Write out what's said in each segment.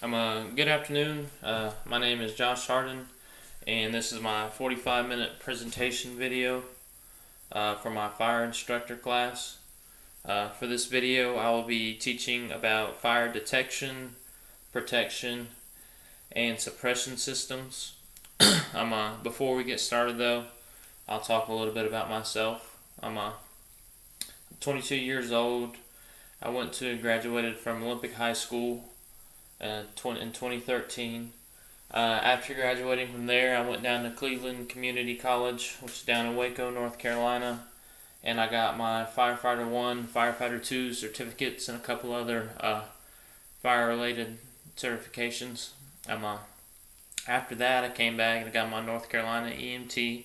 Good afternoon. My name is Josh Harden, and this is my 45-minute presentation video for my fire instructor class. For this video, I will be teaching about fire detection, protection, and suppression systems. Before we get started, though, I'll talk a little bit about myself. I'm 22 years old. I graduated from Olympic High School in 2013. After graduating from there, I went down to Cleveland Community College, which is down in Waco, North Carolina, and I got my Firefighter 1, Firefighter 2 certificates and a couple other fire-related certifications. After that, I came back and I got my North Carolina EMT.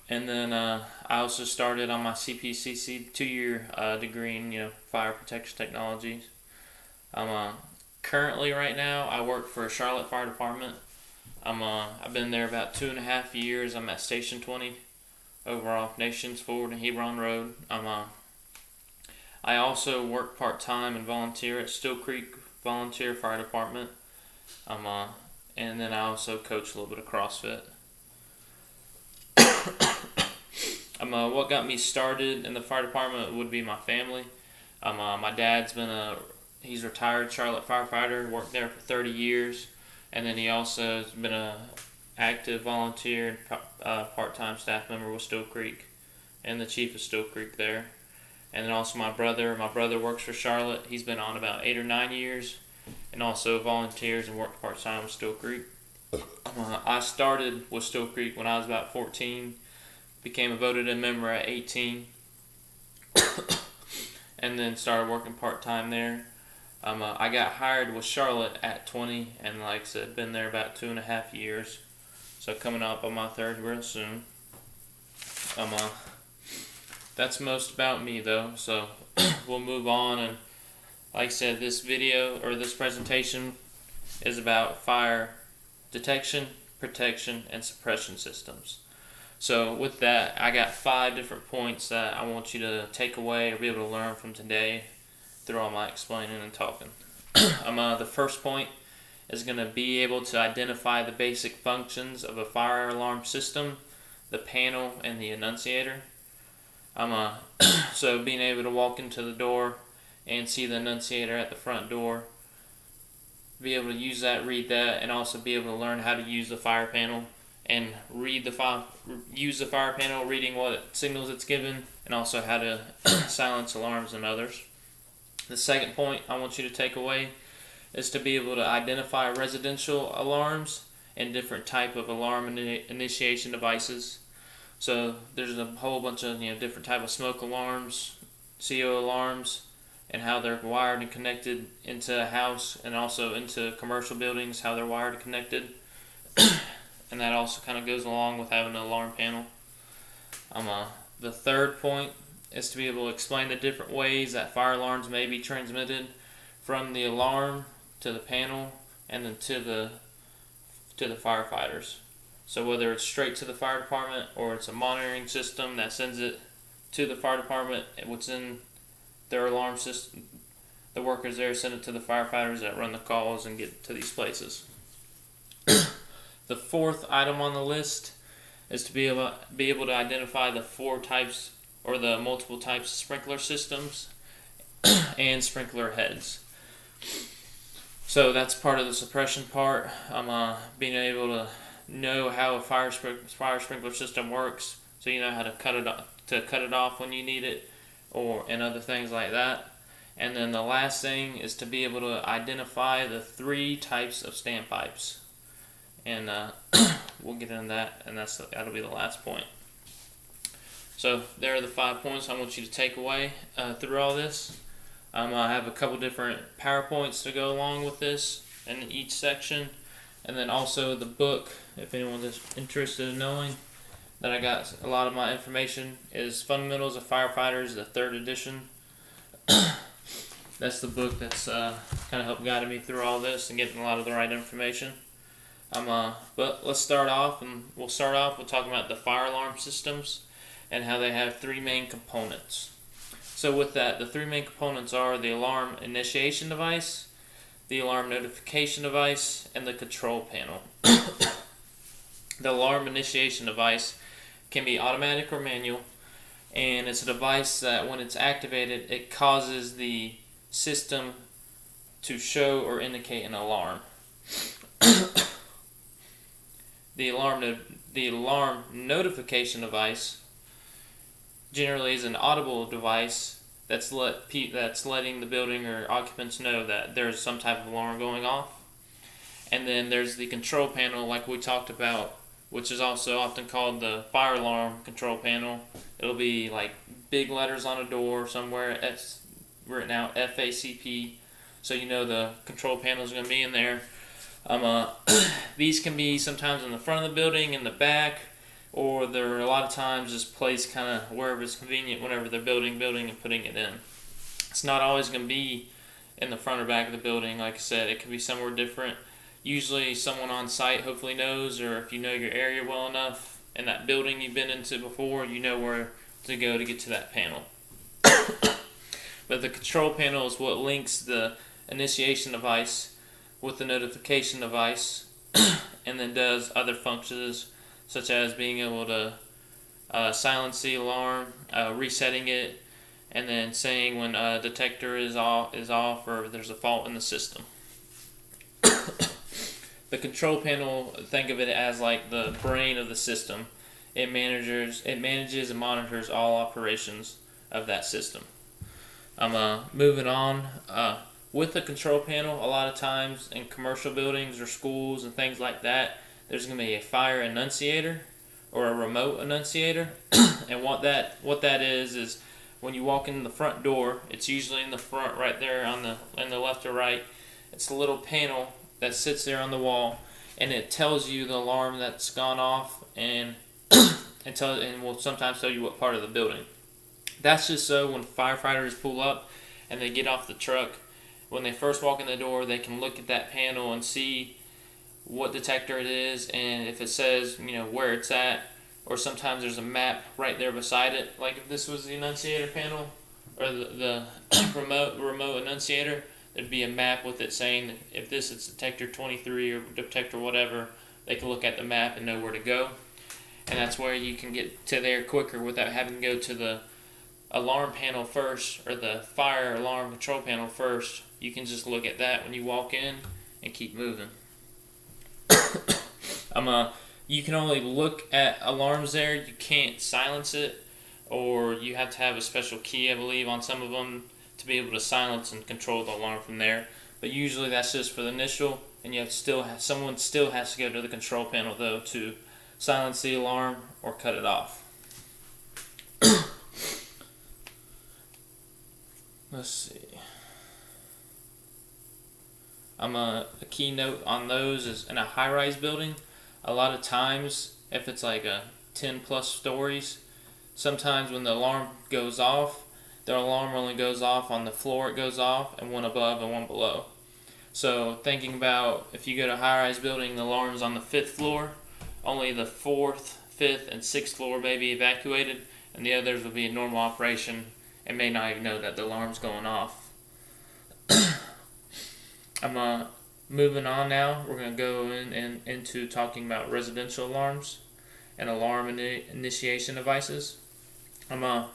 And then I also started on my CPCC 2-year degree in fire protection technologies. Currently right now I work for Charlotte Fire Department. I've been there about 2.5 years. I'm at Station 20 over off Nations Ford and Hebron Road. I also work part-time and volunteer at Still Creek Volunteer Fire Department. And then I also coach a little bit of CrossFit. What got me started in the fire department would be my family. My dad's he's retired Charlotte firefighter, worked there for 30 years, and then he also has been a active volunteer and part-time staff member with Still Creek, and the chief of Still Creek there. And then also my brother works for Charlotte. He's been on about 8 or 9 years, and also volunteers and worked part-time with Still Creek. I started with Still Creek when I was about 14, became a voted-in member at 18, and then started working part-time there. I got hired with Charlotte at 20, and like I said, been there about 2.5 years. So coming up on my third real soon. That's most about me though. So we'll move on, and like I said, this presentation is about fire detection, protection, and suppression systems. So with that, I got 5 different points that I want you to take away or be able to learn from today through all my explaining and talking. The first point is going to be able to identify the basic functions of a fire alarm system, the panel, and the annunciator. So being able to walk into the door and see the annunciator at the front door, be able to use that, read that, and also be able to learn how to use the fire panel and use the fire panel, reading what signals it's given, and also how to silence alarms and others. The second point I want you to take away is to be able to identify residential alarms and different type of alarm initiation devices. So there's a whole bunch of different type of smoke alarms, CO alarms, and how they're wired and connected into a house and also into commercial buildings, how they're wired and connected. And that also kind of goes along with having an alarm panel. The third point is to be able to explain the different ways that fire alarms may be transmitted from the alarm to the panel and then to the firefighters. So whether it's straight to the fire department or it's a monitoring system that sends it to the fire department, what's in their alarm system, the workers there send it to the firefighters that run the calls and get to these places. The fourth item on the list is to be able to identify the 4 types or the multiple types of sprinkler systems and sprinkler heads. So that's part of the suppression part. Being able to know how a fire sprinkler system works, so you know how to cut it off when you need it, and other things like that. And then the last thing is to be able to identify the 3 types of standpipes. And we'll get into that, and that'll be the last point. So there are the 5 points I want you to take away through all this. I have a couple different PowerPoints to go along with this in each section, and then also the book, if anyone's interested in knowing, that I got a lot of my information, is Fundamentals of Firefighters, the 3rd edition. That's the book that's kind of helped guide me through all this and getting a lot of the right information. But let's start off, and we'll talking about the fire alarm systems and how they have 3 main components. So with that, the 3 main components are the alarm initiation device, the alarm notification device, and the control panel. The alarm initiation device can be automatic or manual, and it's a device that when it's activated, it causes the system to show or indicate an alarm. The alarm notification device generally is an audible device that's letting the building or occupants know that there's some type of alarm going off. And then there's the control panel, like we talked about, which is also often called the fire alarm control panel. It'll be like big letters on a door somewhere, it's written out FACP, so you know the control panel is going to be in there. These can be sometimes in the front of the building, in the back, or they're a lot of times just placed kind of wherever it's convenient whenever they're building and putting it in. It's not always going to be in the front or back of the building. Like I said, it could be somewhere different. Usually someone on site hopefully knows, or if you know your area well enough and that building you've been into before, you know where to go to get to that panel. But the control panel is what links the initiation device with the notification device and then does other functions such as being able to silence the alarm, resetting it, and then saying when a detector is off or there's a fault in the system. The control panel, think of it as like the brain of the system. It manages and monitors all operations of that system. Moving on. With the control panel, a lot of times in commercial buildings or schools and things like that, there's going to be a fire annunciator or a remote annunciator. And what that is when you walk in the front door, it's usually in the front right there on the left or right. It's a little panel that sits there on the wall, and it tells you the alarm that's gone off, and will sometimes tell you what part of the building. That's just so when firefighters pull up and they get off the truck, when they first walk in the door, they can look at that panel and see what detector it is, and if it says, where it's at, or sometimes there's a map right there beside it. Like if this was the annunciator panel or the remote annunciator, there'd be a map with it saying if this is detector 23 or detector whatever, they can look at the map and know where to go. And that's where you can get to there quicker without having to go to the alarm panel first or the fire alarm control panel first. You can just look at that when you walk in and keep moving. You can only look at alarms there. You can't silence it, or you have to have a special key, I believe, on some of them to be able to silence and control the alarm from there. But usually that's just for the initial, and someone still has to go to the control panel though to silence the alarm or cut it off. Let's see. A key note on those is in a high-rise building, a lot of times if it's like a 10 plus stories, sometimes when the alarm goes off, the alarm only goes off on the floor it goes off, and one above and one below. So thinking about if you go to a high-rise building, the alarm's on the 5th floor, only the 4th, 5th, and 6th floor may be evacuated, and the others will be in normal operation and may not even know that the alarm's going off. I'm moving on now. We're going to go into talking about residential alarms and alarm initiation devices. I'm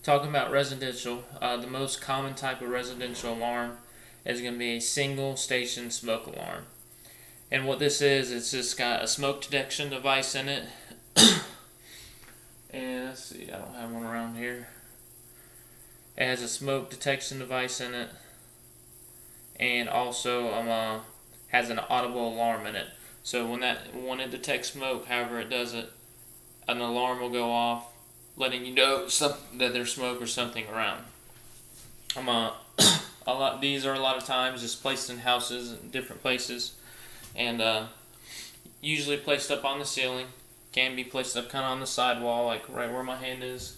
talking about residential. The most common type of residential alarm is going to be a single station smoke alarm. And what this is, it's just got a smoke detection device in it. And let's see, I don't have one around here. It has a smoke detection device in it, and also has an audible alarm in it. So when it detects smoke, however it does it, an alarm will go off, letting you know that there's smoke or something around. These are a lot of times just placed in houses and different places, and usually placed up on the ceiling. Can be placed up kind of on the sidewall, like right where my hand is,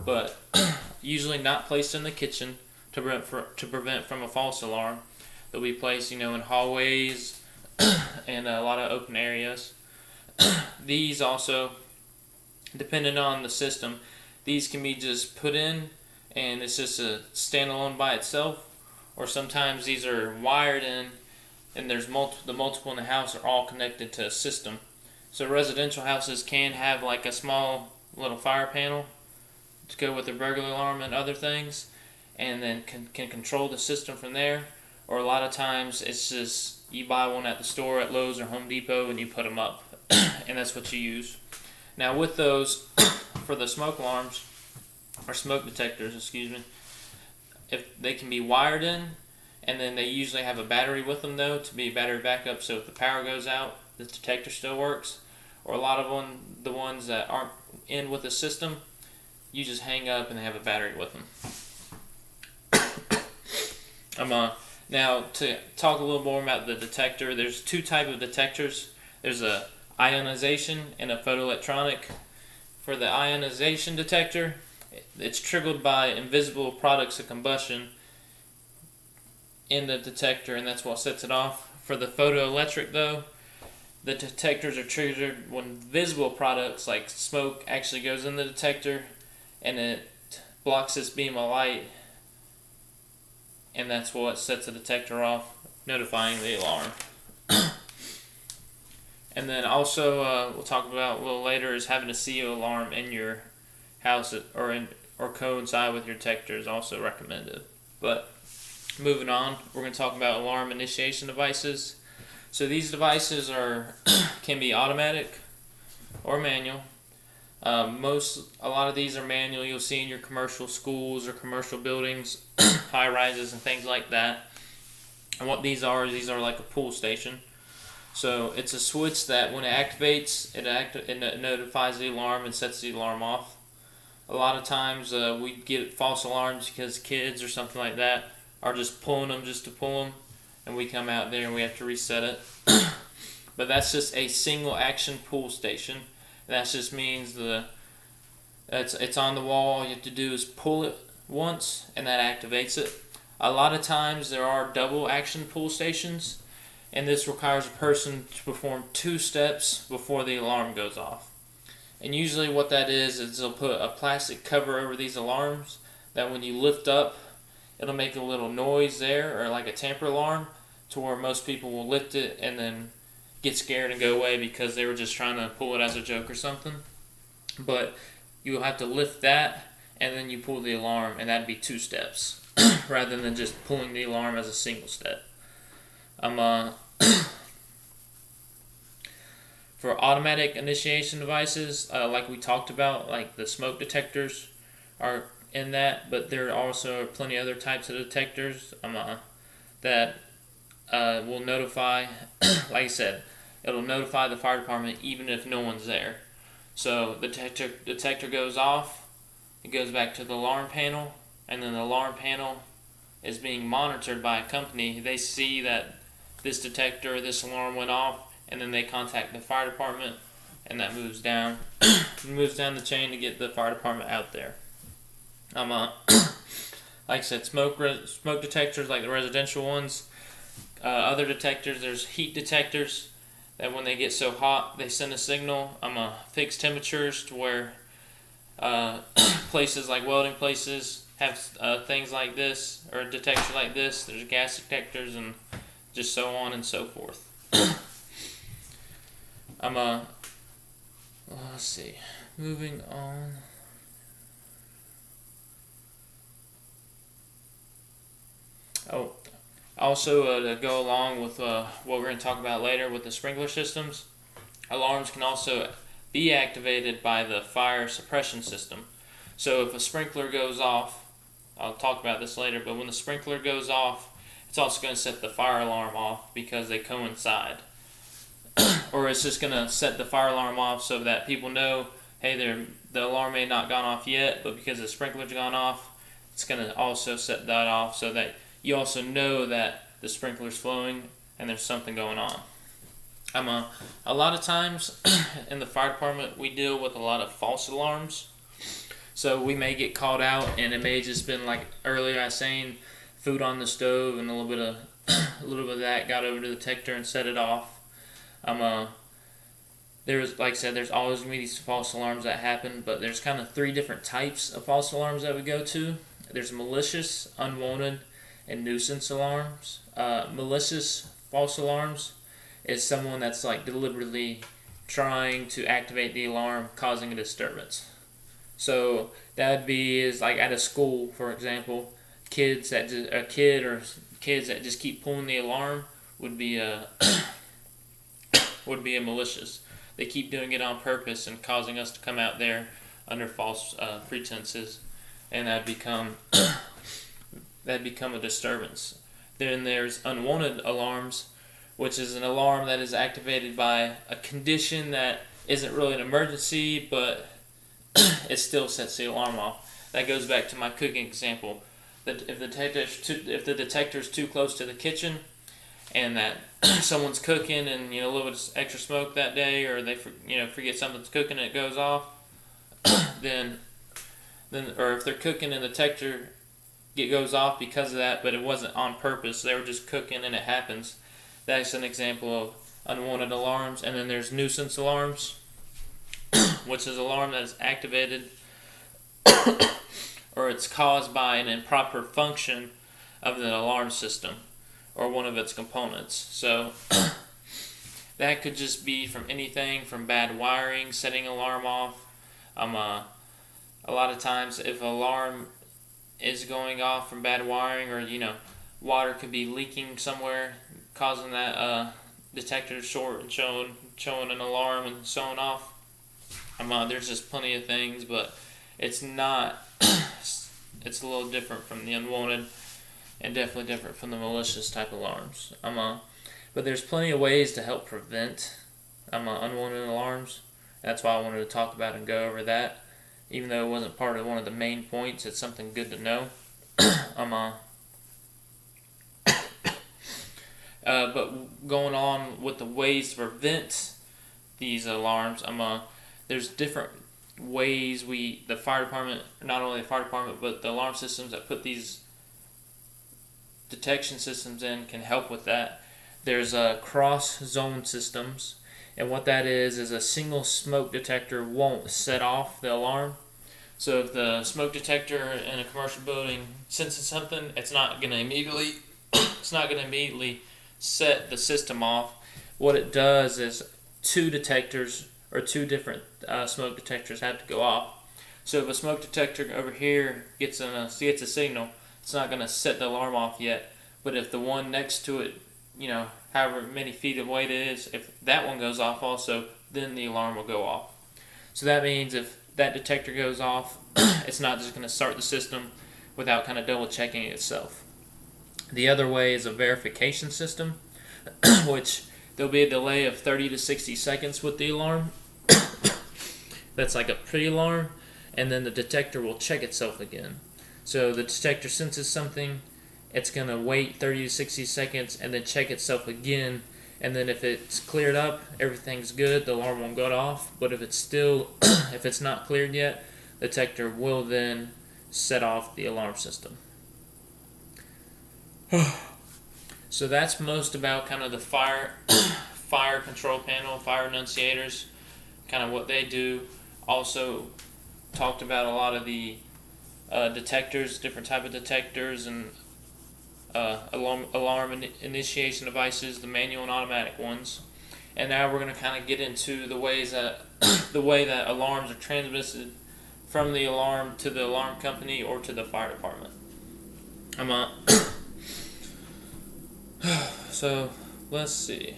but usually not placed in the kitchen to prevent from a false alarm. They'll be placed, in hallways and a lot of open areas. These also, depending on the system, these can be just put in and it's just a standalone by itself, or sometimes these are wired in, and there's the multiple in the house are all connected to a system. So residential houses can have like a small little fire panel to go with the burglar alarm and other things, and then can control the system from there. Or a lot of times it's just you buy one at the store at Lowe's or Home Depot and you put them up, and that's what you use. Now with those, for the smoke alarms or smoke detectors, if they can be wired in, and then they usually have a battery with them though to be battery backup, so if the power goes out, the detector still works. Or a lot of the ones that aren't in with the system, you just hang up and they have a battery with them. Now to talk a little more about the detector, there's two types of detectors. There's a ionization and a photoelectronic. For the ionization detector, it's triggered by invisible products of combustion in the detector, and that's what sets it off. For the photoelectric though, the detectors are triggered when visible products like smoke actually goes in the detector and it blocks this beam of light, and that's what sets the detector off, notifying the alarm. And then also we'll talk about a little later is having a CO alarm in your house or coincide with your detector is also recommended. But moving on, we're going to talk about alarm initiation devices. So these devices can be automatic or manual. A lot of these are manual. You'll see in your commercial schools or commercial buildings, high rises and things like that. And what these are like a pull station. So it's a switch that when it activates, it notifies the alarm and sets the alarm off. A lot of times we get false alarms because kids or something like that are just pulling them just to pull them, and we come out there and we have to reset it. But that's just a single action pull station. That just means it's on the wall. All you have to do is pull it once and that activates it. A lot of times there are double action pull stations, and this requires a person to perform 2 steps before the alarm goes off. And usually what that is they'll put a plastic cover over these alarms that when you lift up, it'll make a little noise there, or like a tamper alarm, to where most people will lift it and then get scared and go away because they were just trying to pull it as a joke or something. But you'll have to lift that and then you pull the alarm, and that'd be 2 steps rather than just pulling the alarm as a single step. For automatic initiation devices, like we talked about, like the smoke detectors are in that, but there are also plenty of other types of detectors that will notify, like I said, it'll notify the fire department even if no one's there. So the detector goes off, it goes back to the alarm panel, and then the alarm panel is being monitored by a company. They see that this this alarm went off, and then they contact the fire department, and that moves down the chain to get the fire department out there. Like I said, smoke detectors like the residential ones. Other detectors, there's heat detectors that when they get so hot, they send a signal. Fixed temperatures to where places like welding places have things like this, or a detector like this. There's gas detectors and just so on and so forth. Let's see. Moving on. Oh, also to go along with what we're going to talk about later with the sprinkler systems, alarms can also be activated by the fire suppression system. So if a sprinkler goes off, I'll talk about this later, but when the sprinkler goes off, it's also going to set the fire alarm off because they coincide. Or it's just going to set the fire alarm off so that people know, hey, the alarm may not gone off yet, but because the sprinkler's gone off, it's going to also set that off so that you also know that the sprinkler's flowing and there's something going on. A lot of times in the fire department, we deal with a lot of false alarms. So we may get called out, and it may have just been like earlier I was saying, food on the stove, and a little bit of that got over to the detector and set it off. There's, like I said, there's always going to be these false alarms that happen, but there's kind of 3 different types of false alarms that we go to. There's malicious, unwanted, and nuisance alarms. Malicious false alarms is someone that's like deliberately trying to activate the alarm, causing a disturbance. So that would be is like at a school, for example, kids that just keep pulling the alarm would be a would be a malicious. They keep doing it on purpose and causing us to come out there under false pretenses, and that become a disturbance. Then there's unwanted alarms, which is an alarm that is activated by a condition that isn't really an emergency, but it still sets the alarm off. That goes back to my cooking example. That if the detector's too close to the kitchen, and that someone's cooking and a little bit of extra smoke that day, or they forget something's cooking and it goes off, then or if they're cooking and the detector goes off because of that, but it wasn't on purpose, they were just cooking and it happens. That's an example of unwanted alarms. And then there's nuisance alarms, which is an alarm that is activated or it's caused by an improper function of the alarm system or one of its components. So that could just be from anything from bad wiring, setting alarm off. A lot of times if an alarm is going off from bad wiring, or water could be leaking somewhere, causing that detector to short and showing an alarm and showing off. There's just plenty of things, but it's not. It's a little different from the unwanted, and definitely different from the malicious type alarms. But there's plenty of ways to help prevent unwanted alarms. That's why I wanted to talk about and go over that. Even though it wasn't part of one of the main points, it's something good to know. But going on with the ways to prevent these alarms, there's different ways the fire department, not only the fire department, but the alarm systems that put these detection systems in can help with that. There's cross zone systems, and what that is a single smoke detector won't set off the alarm. So if the smoke detector in a commercial building senses something, it's not going to immediately set the system off. What it does is two detectors or two different smoke detectors have to go off. So if a smoke detector over here gets a signal, it's not going to set the alarm off yet. But if the one next to it, however many feet away it is, if that one goes off also, then the alarm will go off. So that means if that detector goes off, it's not just going to start the system without kind of double checking itself. The other way is a verification system, which there'll be a delay of 30 to 60 seconds with the alarm. That's like a pre-alarm, and then the detector will check itself again. So the detector senses something, it's going to wait 30 to 60 seconds and then check itself again, and then if it's cleared up, everything's good, the alarm won't go off. But if it's not cleared yet, the detector will then set off the alarm system. So that's most about kind of the fire control panel, fire enunciators, kind of what they do. Also talked about a lot of the detectors, different type of detectors, and alarm initiation devices, the manual and automatic ones. And now we're going to kind of get into the ways that the way that alarms are transmitted from the alarm to the alarm company or to the fire department. So let's see.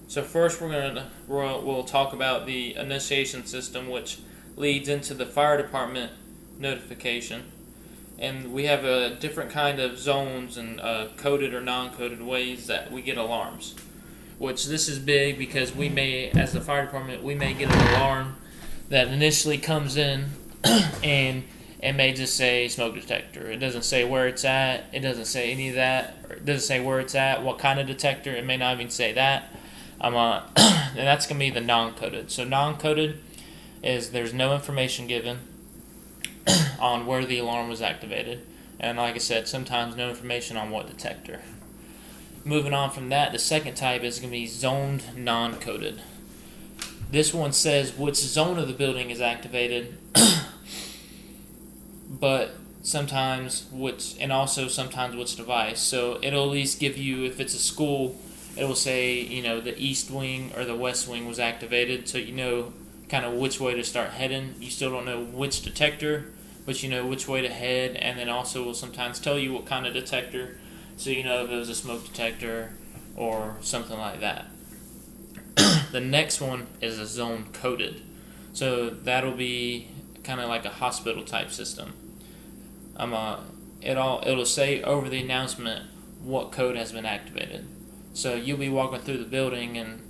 So first we'll talk about the initiation system, which leads into the fire department notification. And we have a different kind of zones and coded or non-coded ways that we get alarms. Which this is big because we may, as the fire department, we may get an alarm that initially comes in and it may just say smoke detector. It doesn't say where it's at. It doesn't say any of that. Or it doesn't say where it's at, what kind of detector. It may not even say that. And that's going to be the non-coded. So non-coded is there's no information given on where the alarm was activated. And like I said, sometimes no information on what detector. Moving on from that, the second type is going to be zoned non-coded. This one says which zone of the building is activated but sometimes which device. So it'll at least give you, if it's a school, it will say, the east wing or the west wing was activated, so you know kind of which way to start heading. You still don't know which detector, but you know which way to head, and then also will sometimes tell you what kind of detector, so you know if it was a smoke detector or something like that. The next one is a zone coded. So that'll be kind of like a hospital type system. It'll say over the announcement what code has been activated. So you'll be walking through the building, and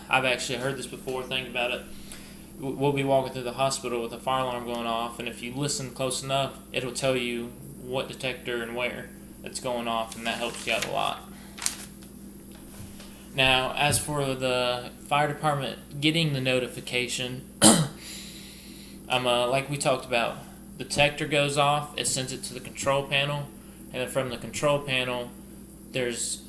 I've actually heard this before. Think about it. We'll be walking through the hospital with a fire alarm going off, and if you listen close enough, it'll tell you what detector and where it's going off, and that helps you out a lot. Now, as for the fire department getting the notification, like we talked about, the detector goes off, it sends it to the control panel, and then from the control panel, there's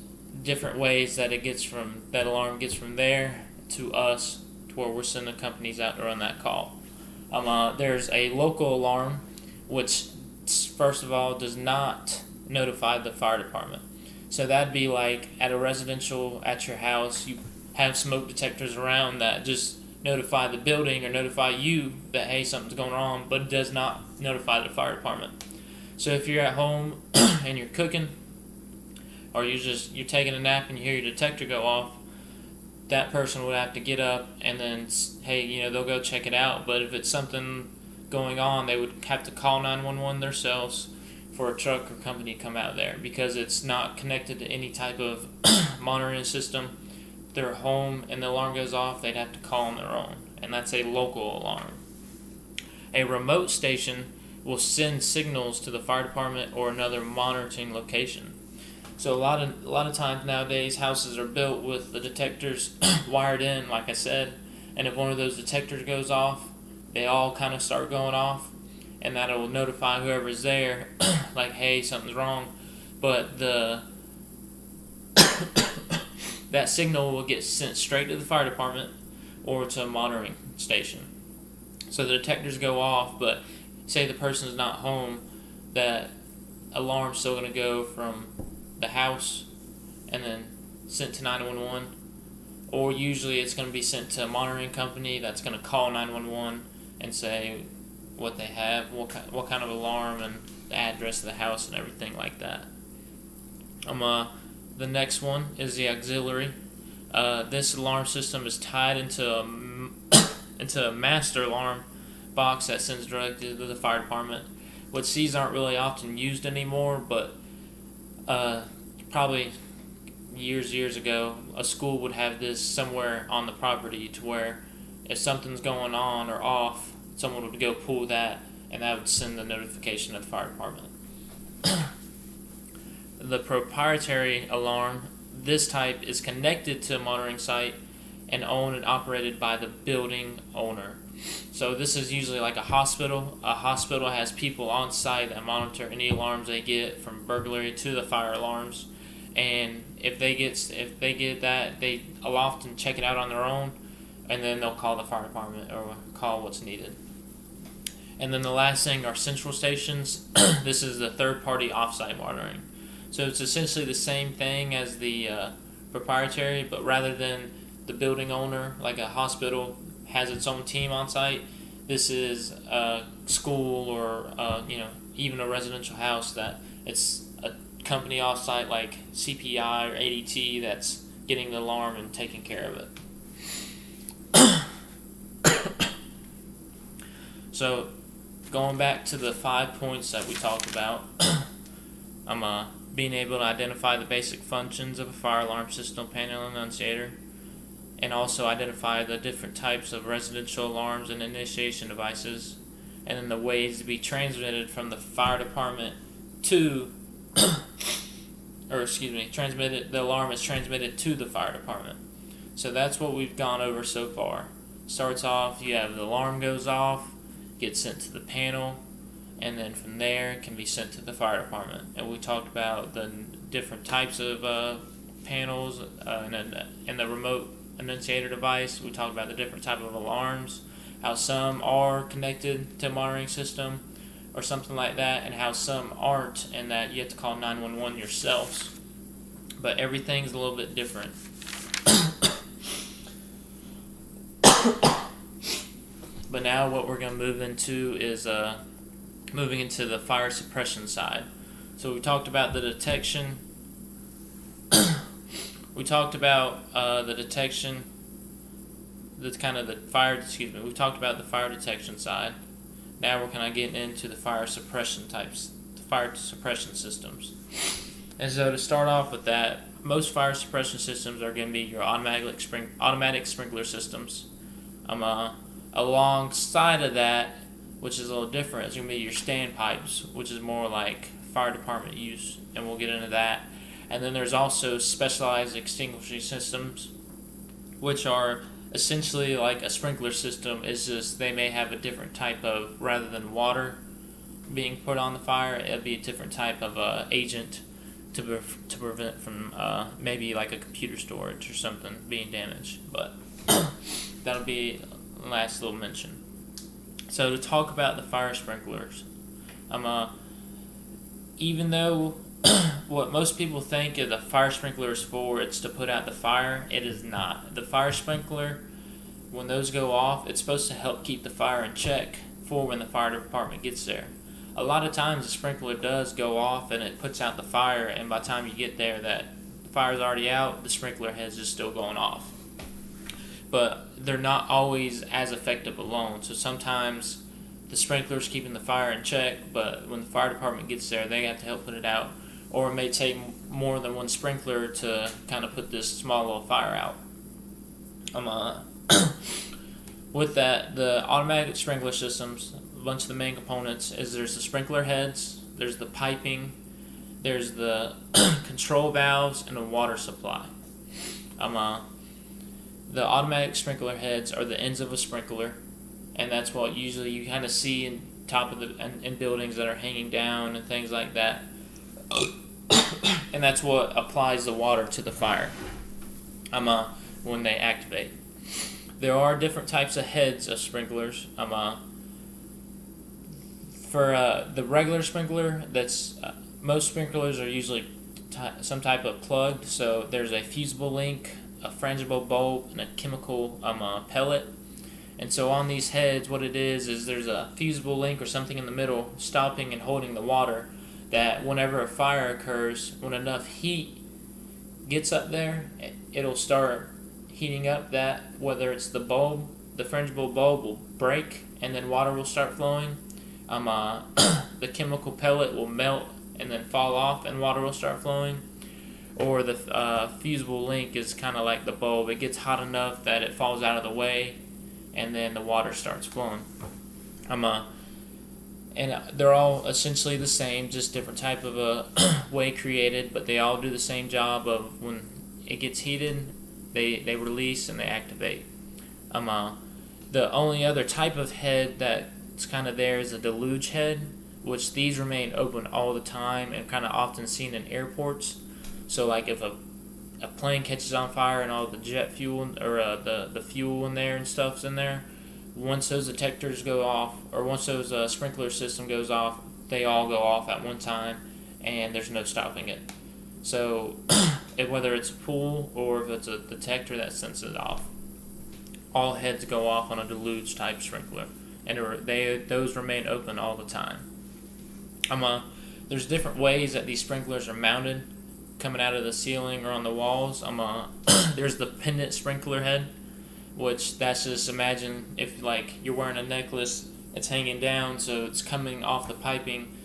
different ways that that alarm gets from there to us, to where we're sending companies out to run that call. There's a local alarm, which first of all does not notify the fire department. So that'd be like at a residential, at your house, you have smoke detectors around that just notify the building or notify you that, hey, something's going on, but it does not notify the fire department. So if you're at home and you're cooking, or you're taking a nap and you hear your detector go off, that person would have to get up and then, hey, they'll go check it out. But if it's something going on, they would have to call 911 themselves for a truck or company to come out there, because it's not connected to any type of monitoring system. If they're home and the alarm goes off, they'd have to call on their own, and that's a local alarm. A remote station will send signals to the fire department or another monitoring location. So a lot of times nowadays, houses are built with the detectors wired in, like I said, and if one of those detectors goes off, they all kind of start going off, and that'll notify whoever's there, like, hey, something's wrong. But that signal will get sent straight to the fire department or to a monitoring station. So the detectors go off, but say the person's not home, that alarm's still going to go from the house and then sent to 911, or usually it's going to be sent to a monitoring company that's going to call 911 and say what they have, what kind of alarm, and the address of the house and everything like that. The next one is the auxiliary. This alarm system is tied into a master alarm box that sends directly to the fire department, which these aren't really often used anymore, but probably years ago, a school would have this somewhere on the property, to where if something's going on or off, someone would go pull that, and that would send the notification to the fire department. The proprietary alarm, this type is connected to a monitoring site and owned and operated by the building owner. So this is usually like a hospital. A hospital has people on site that monitor any alarms they get, from burglary to the fire alarms. And if they get that, they'll often check it out on their own, and then they'll call the fire department or call what's needed. And then the last thing are central stations. This is the third-party off-site monitoring. So it's essentially the same thing as the proprietary, but rather than the building owner, like a hospital, has its own team on site, this is a school or even a residential house that it's a company off site like CPI or ADT that's getting the alarm and taking care of it. So going back to the 5 points that we talked about, I'm being able to identify the basic functions of a fire alarm system panel annunciator, and also identify the different types of residential alarms and initiation devices, and then the ways to be transmitted from the fire department to, the alarm is transmitted to the fire department. So that's what we've gone over so far. Starts off, you have the alarm goes off, gets sent to the panel, and then from there it can be sent to the fire department. And we talked about the different types of panels and the remote annunciator device. We talked about the different type of alarms, how some are connected to a monitoring system, or something like that, and how some aren't, and that you have to call 911 yourselves. But everything's a little bit different. But now what we're going to move into is moving into the fire suppression side. So we talked about the detection. We talked about the detection. That's kind of the fire. Excuse me. We talked about the fire detection side. Now we're kind of getting into the fire suppression types, the fire suppression systems. And so to start off with that, most fire suppression systems are going to be your automatic sprinkler systems. Alongside of that, which is a little different, is going to be your standpipes, which is more like fire department use, and we'll get into that. And then there's also specialized extinguishing systems, which are essentially like a sprinkler system. It's just they may have a different type of, rather than water being put on the fire, it'll be a different type of agent to prevent from maybe like a computer storage or something being damaged. But that'll be the last little mention. So to talk about the fire sprinklers, even though what most people think of the fire sprinkler is for, it's to put out the fire, it is not. The fire sprinkler, when those go off, it's supposed to help keep the fire in check for when the fire department gets there. A lot of times the sprinkler does go off and it puts out the fire, and by the time you get there, that the fire's already out, the sprinkler head's just still going off. But they're not always as effective alone, so sometimes the sprinkler's keeping the fire in check, but when the fire department gets there, they have to help put it out. Or it may take more than one sprinkler to kind of put this small little fire out. With that, the automatic sprinkler systems, a bunch of the main components is there's the sprinkler heads, there's the piping, there's the control valves, and the water supply. The automatic sprinkler heads are the ends of a sprinkler, and that's what usually you kind of see in top of in buildings that are hanging down and things like that. And that's what applies the water to the fire when they activate. There are different types of heads of sprinklers. For the regular sprinkler, that's most sprinklers are usually some type of plugged. So there's a fusible link, a frangible bulb, and a chemical pellet. And so on these heads, what it is there's a fusible link or something in the middle stopping and holding the water, that whenever a fire occurs, when enough heat gets up there, it'll start heating up that, whether it's the bulb, the frangible bulb will break and then water will start flowing. The chemical pellet will melt and then fall off and water will start flowing. Or the fusible link is kind of like the bulb. It gets hot enough that it falls out of the way and then the water starts flowing. And they're all essentially the same, just different type of a way created, but they all do the same job of when it gets heated, they release and they activate. The only other type of head that's kind of there is a deluge head, which these remain open all the time and kind of often seen in airports. So like if a plane catches on fire and all the jet fuel or the fuel in there and stuff's in there, once those detectors go off, or once those sprinkler system goes off, they all go off at one time, and there's no stopping it. So, whether it's a pool or if it's a detector that sends it off, all heads go off on a deluge type sprinkler, and those remain open all the time. There's different ways that these sprinklers are mounted, coming out of the ceiling or on the walls. There's the pendant sprinkler head, which that's just, imagine if like you're wearing a necklace, it's hanging down, so it's coming off the piping,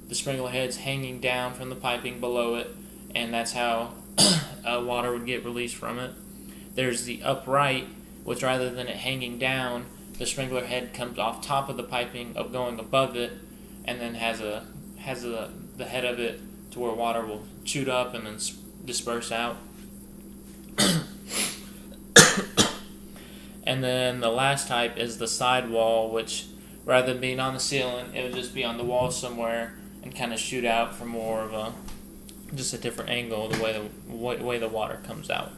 the sprinkler head's hanging down from the piping below it, and that's how water would get released from it. There's the upright, which rather than it hanging down, the sprinkler head comes off top of the piping of going above it, and then has the head of it to where water will shoot up and then disperse out. And then the last type is the sidewall, which rather than being on the ceiling, it would just be on the wall somewhere and kind of shoot out for more of just a different angle, the way the water comes out.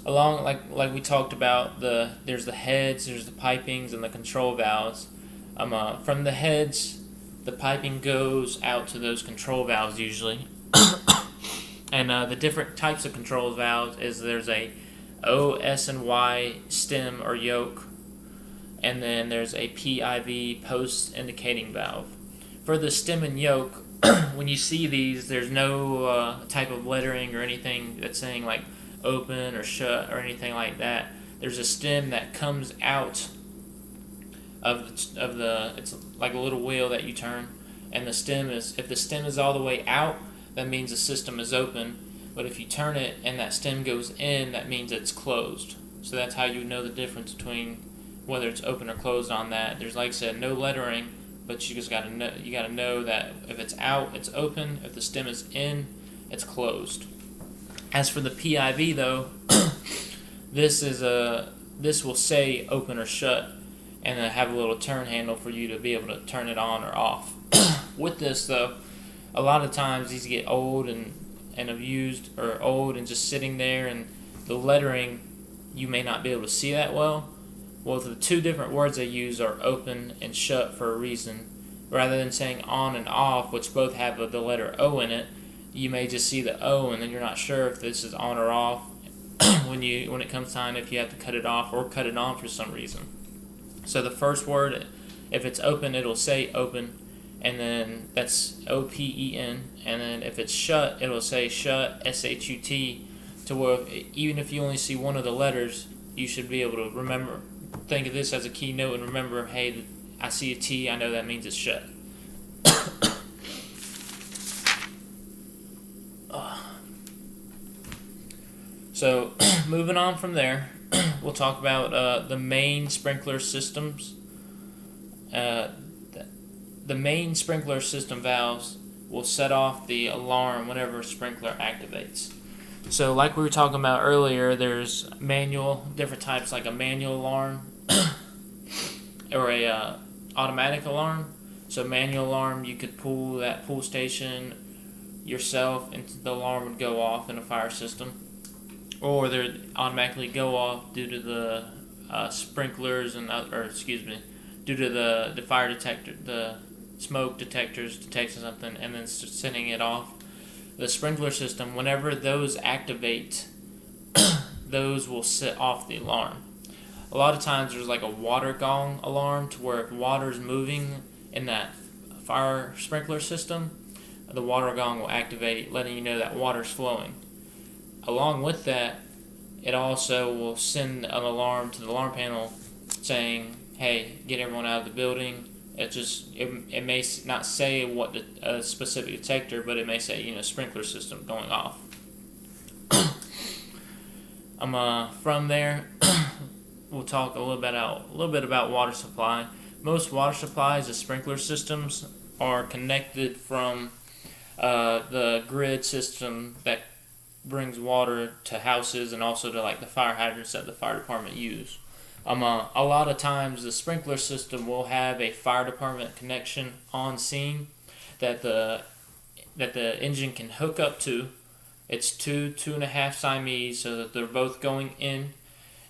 Along like we talked about, there's the heads, there's the pipings, and the control valves. From the heads, the piping goes out to those control valves usually. And the different types of control valves is there's a O, S, and Y stem or yoke, and then there's a PIV post indicating valve. For the stem and yoke, when you see these, there's no type of lettering or anything that's saying like open or shut or anything like that. There's a stem that comes out of the it's like a little wheel that you turn, and the stem is, if the stem is all the way out, that means the system is open. But if you turn it and that stem goes in, that means it's closed. So that's how you know the difference between whether it's open or closed on that. There's, like I said, no lettering, but you just gotta know. You gotta know that if it's out, it's open. If the stem is in, it's closed. As for the PIV though, this will say open or shut, and then have a little turn handle for you to be able to turn it on or off. With this though, a lot of times these get old and abused, or old and just sitting there, and the lettering you may not be able to see that well. Well, the two different words they use are open and shut for a reason. Rather than saying on and off, which both have the letter O in it, you may just see the O and then you're not sure if this is on or off when it comes time, if you have to cut it off or cut it on for some reason. So the first word, if it's open, it'll say open, and then that's OPEN, and then if it's shut, it'll say shut, SHUT, to where even if you only see one of the letters, you should be able to remember, think of this as a keynote and remember, hey, I see a T, I know that means it's shut. So moving on from there, we'll talk about the main sprinkler systems. The main sprinkler system valves will set off the alarm whenever a sprinkler activates. So like we were talking about earlier, there's manual, different types, like a manual alarm or a automatic alarm. So manual alarm, you could pull that pull station yourself and the alarm would go off in a fire system. Or they automatically go off due to the sprinklers due to the fire detector, the smoke detectors detecting something and then sending it off. The sprinkler system, whenever those activate, those will set off the alarm. A lot of times there's like a water gong alarm, to where if water is moving in that fire sprinkler system, the water gong will activate, letting you know that water's flowing. Along with that, it also will send an alarm to the alarm panel saying, hey, get everyone out of the building. It may not say what a specific detector, but it may say, sprinkler system going off. From there, we'll talk a little bit about water supply. Most water supplies, the sprinkler systems, are connected from the grid system that brings water to houses and also to like the fire hydrants that the fire department use. A lot of times the sprinkler system will have a fire department connection on scene that the engine can hook up to. It's 2.5 Siamese, so that they're both going in,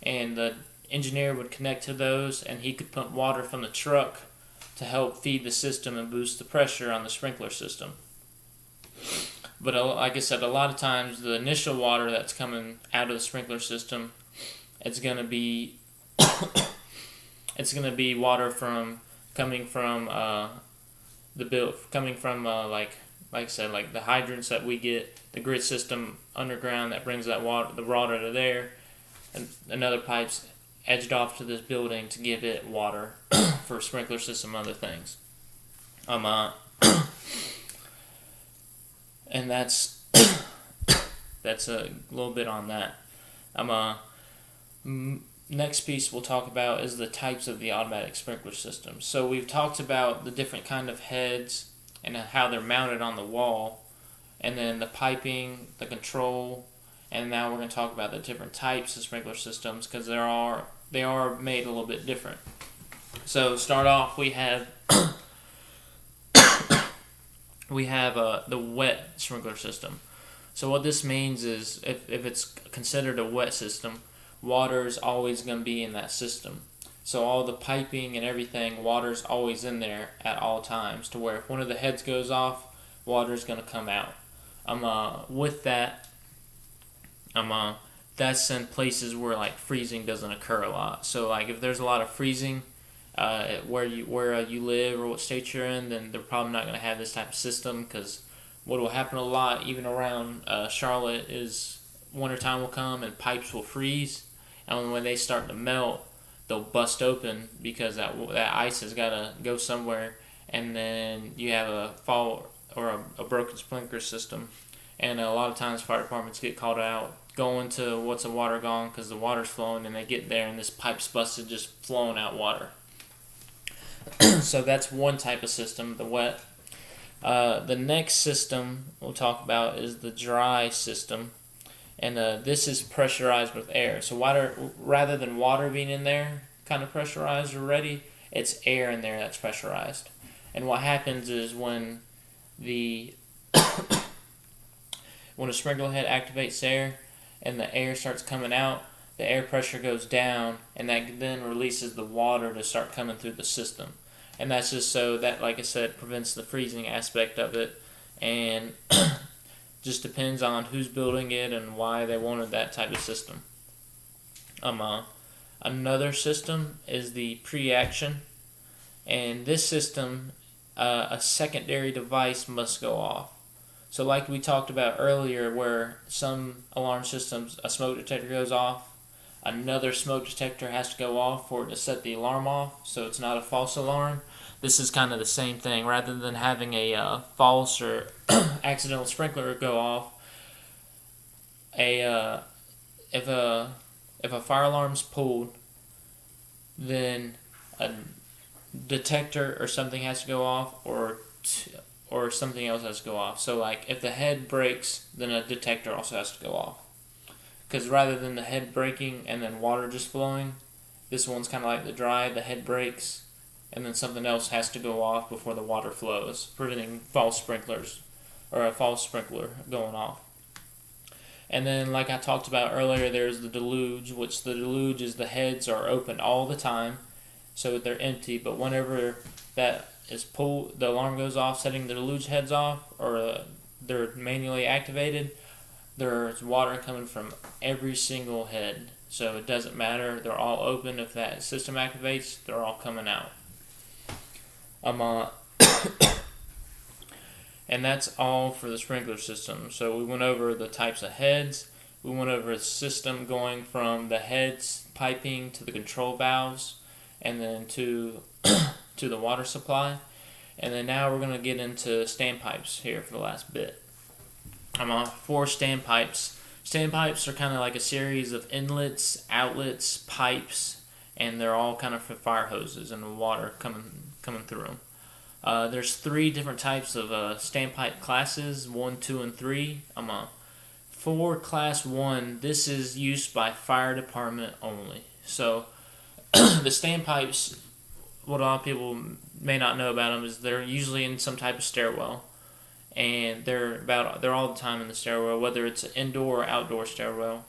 and the engineer would connect to those, and he could pump water from the truck to help feed the system and boost the pressure on the sprinkler system. But like I said, a lot of times the initial water that's coming out of the sprinkler system, it's going to be water coming from like I said, like the hydrants that we get, the grid system underground that brings that water, the water to there, and another pipe's edged off to this building to give it water for sprinkler system, other things. And that's a little bit on that. Next piece we'll talk about is the types of the automatic sprinkler system. So we've talked about the different kind of heads and how they're mounted on the wall, and then the piping, the control, and now we're going to talk about the different types of sprinkler systems, because they are made a little bit different. So start off, we have the wet sprinkler system. So what this means is if it's considered a wet system, water is always going to be in that system. So all the piping and everything, water's always in there at all times, to where if one of the heads goes off, water's gonna come out. With that, that's in places where like freezing doesn't occur a lot. So like if there's a lot of freezing, where you live or what state you're in, then they're probably not gonna have this type of system, because what will happen a lot, even around Charlotte, is wintertime will come and pipes will freeze, and when they start to melt, they'll bust open because that ice has got to go somewhere, and then you have a fall or a broken sprinkler system, and a lot of times fire departments get called out going to what's the water gone because the water's flowing, and they get there and this pipe's busted, just flowing out water. So that's one type of system, the wet. The next system we'll talk about is the dry system, and this is pressurized with air. So rather than water being in there kind of pressurized already, it's air in there that's pressurized. And what happens is when when a sprinkler head activates air and the air starts coming out, the air pressure goes down, and that then releases the water to start coming through the system. And that's just so that, like I said, prevents the freezing aspect of it, and just depends on who's building it and why they wanted that type of system. Another system is the pre-action, and this system, a secondary device must go off. So like we talked about earlier, where some alarm systems, a smoke detector goes off, another smoke detector has to go off for it to set the alarm off, so it's not a false alarm. This is kind of the same thing. Rather than having a false or accidental sprinkler go off, if a fire alarm's pulled, then a detector or something has to go off, or something else has to go off. So like if the head breaks, then a detector also has to go off. Because rather than the head breaking and then water just flowing, this one's kind of like the dry. The head breaks, and then something else has to go off before the water flows, preventing false sprinklers or a false sprinkler going off. And then, like I talked about earlier, there's the deluge, which the deluge is the heads are open all the time, so they're empty. But whenever that is pulled, the alarm goes off, setting the deluge heads off, or they're manually activated, there's water coming from every single head. So it doesn't matter, they're all open. If that system activates, they're all coming out. And that's all for the sprinkler system. So we went over the types of heads. We went over the system going from the heads piping to the control valves, and then to the water supply. And then now we're going to get into standpipes here for the last bit. I'm on 4 standpipes. Standpipes are kind of like a series of inlets, outlets, pipes, and they're all kind of for fire hoses and the water coming through them. There's 3 different types of standpipe classes, 1, 2, and 3. For class 1, this is used by fire department only. So the standpipes, what a lot of people may not know about them is they're usually in some type of stairwell, and they're all the time in the stairwell, whether it's an indoor or outdoor stairwell,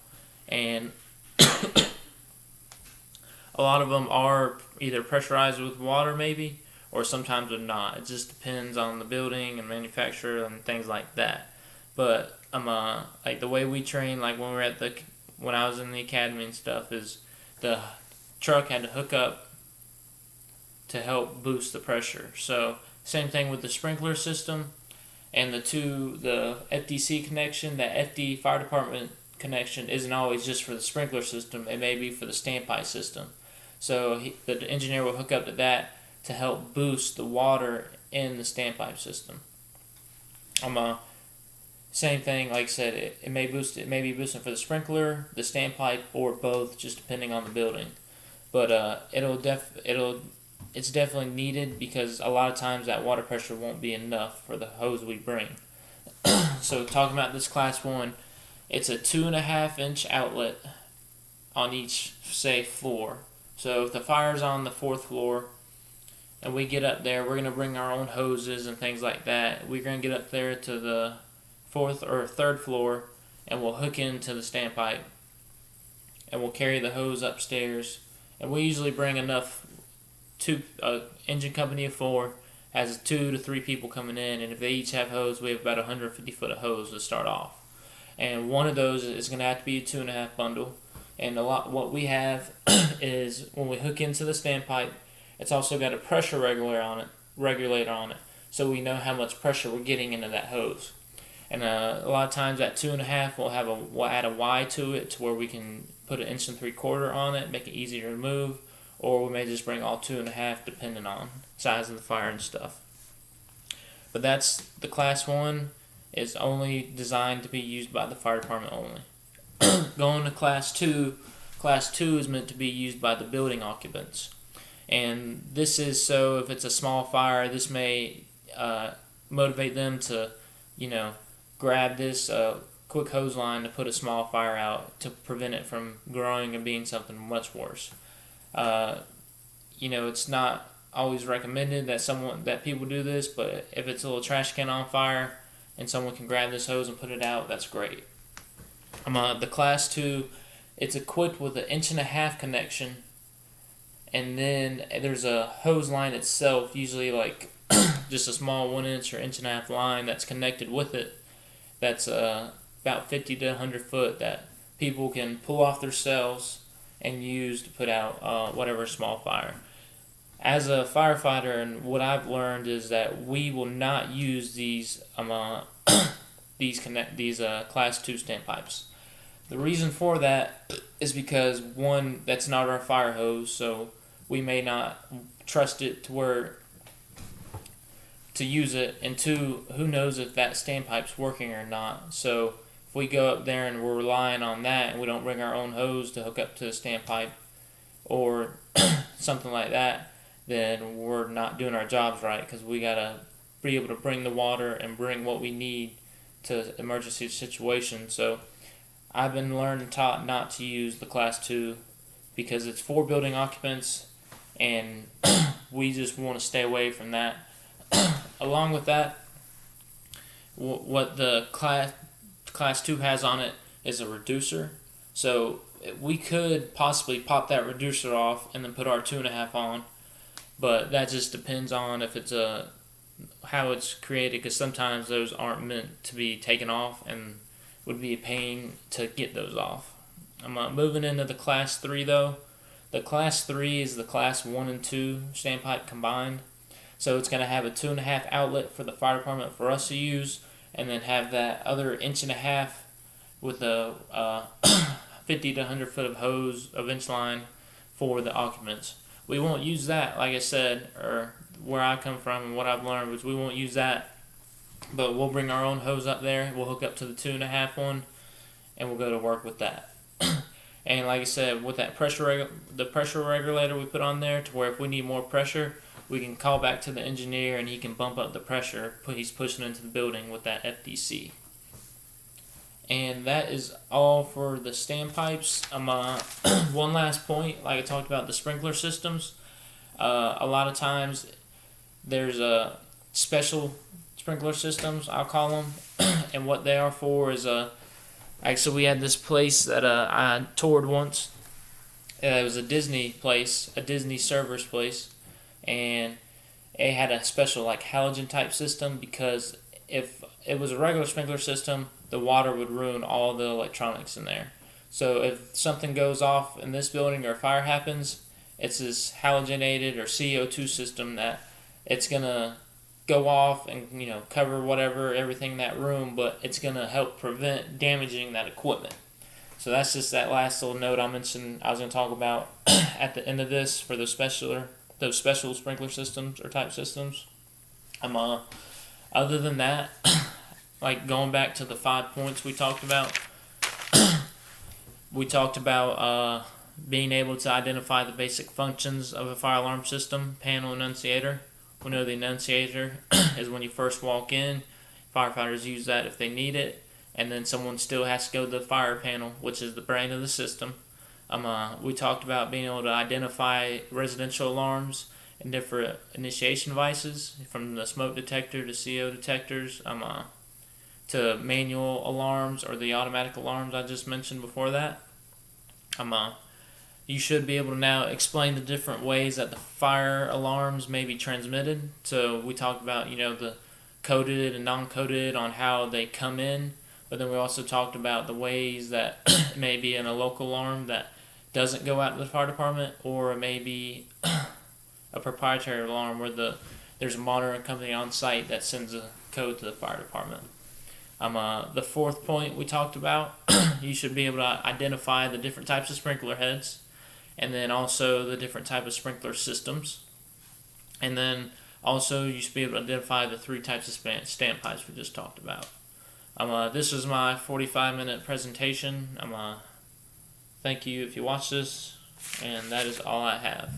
and a lot of them are either pressurized with water maybe, or sometimes they're not. It just depends on the building and manufacturer and things like that. But like the way we train, like when I was in the academy and stuff, is the truck had to hook up to help boost the pressure. So same thing with the sprinkler system and the FDC connection. That FD fire department connection isn't always just for the sprinkler system. It may be for the standpipe system. So the engineer will hook up to that to help boost the water in the standpipe system. Same thing, like I said, it may be boosting for the sprinkler, the standpipe, or both, just depending on the building. But it's definitely needed, because a lot of times that water pressure won't be enough for the hose we bring. So talking about this class 1, it's a 2.5-inch outlet on each, say, floor. So if the fire's on the 4th floor, and we get up there, we're going to bring our own hoses and things like that. We're going to get up there to the 4th or 3rd floor, and we'll hook into the standpipe, and we'll carry the hose upstairs, and we usually bring enough. Engine company of 4 has 2 to 3 people coming in, and if they each have hose, we have about 150 foot of hose to start off. And one of those is going to have to be a 2.5 bundle. And what we have is when we hook into the standpipe, it's also got a pressure regulator on it, so we know how much pressure we're getting into that hose. And a lot of times that 2.5 we'll add a Y to it to where we can put an 1.75 on it, make it easier to move, or we may just bring all 2.5 depending on size of the fire and stuff. But that's the Class 1 is only designed to be used by the fire department only. Going to Class 2, Class 2 is meant to be used by the building occupants. And this is so if it's a small fire, this may motivate them to, grab this quick hose line to put a small fire out to prevent it from growing and being something much worse. It's not always recommended that people do this, but if it's a little trash can on fire and someone can grab this hose and put it out, that's great. The Class 2, it's equipped with an 1.5 connection, and then there's a hose line itself, usually like just a small 1 inch or 1.5 line that's connected with it. That's about 50 to 100 foot that people can pull off themselves and use to put out whatever small fire. As a firefighter, and what I've learned is that we will not use these these Class 2 standpipes. The reason for that is because, one, that's not our fire hose, so we may not trust it to use it, and two, who knows if that standpipe's working or not. So if we go up there and we're relying on that and we don't bring our own hose to hook up to the standpipe or something like that, then we're not doing our jobs right, because we gotta be able to bring the water and bring what we need to emergency situations. So I've been learned and taught not to use the Class 2 because it's for building occupants, and we just want to stay away from that. Along with that, what the Class 2 has on it is a reducer. So we could possibly pop that reducer off and then put our 2.5 on, but that just depends on if it's how it's created, because sometimes those aren't meant to be taken off and would be a pain to get those off. I'm moving into the Class 3 though. The Class 3 is the Class 1 and 2 standpipe combined. So it's going to have a 2.5 outlet for the fire department for us to use, and then have that other 1.5 with a 50 to 100 foot of hose, of inch line for the occupants. We won't use that, like I said, or where I come from and what I've learned was we won't use that, but we'll bring our own hose up there. We'll hook up to the 2.5 one, and we'll go to work with that. And like I said, with that the pressure regulator we put on there, to where if we need more pressure, we can call back to the engineer and he can bump up the pressure he's pushing into the building with that FDC. And that is all for the standpipes. One last point, like I talked about the sprinkler systems. A lot of times there's special sprinkler systems, I'll call them, and what they are for is actually we had this place that I toured once. It was a Disney place, a Disney server's place, and it had a special like halogen type system, because if it was a regular sprinkler system, the water would ruin all the electronics in there. So if something goes off in this building or a fire happens, it's this halogenated or CO2 system that it's gonna go off and cover everything in that room, but it's gonna help prevent damaging that equipment. So that's just that last little note I mentioned I was gonna talk about at the end of this for those special sprinkler systems or type systems. Other than that, like going back to the 5 points we talked about, we talked about being able to identify the basic functions of a fire alarm system, panel, annunciator. We know the annunciator is when you first walk in. Firefighters use that if they need it, and then someone still has to go to the fire panel, which is the brain of the system. We talked about being able to identify residential alarms and different initiation devices, from the smoke detector to CO detectors, to manual alarms or the automatic alarms I just mentioned before that. you should be able to now explain the different ways that the fire alarms may be transmitted. So we talked about, the coded and non-coded on how they come in, but then we also talked about the ways that it may be in a local alarm that doesn't go out to the fire department, or it may be a proprietary alarm where there's a monitoring company on site that sends a code to the fire department. The fourth point we talked about, you should be able to identify the different types of sprinkler heads, and then also the different type of sprinkler systems. And then also you should be able to identify the 3 types of standpipes we just talked about. This is my 45-minute presentation. Thank you if you watch this, and that is all I have.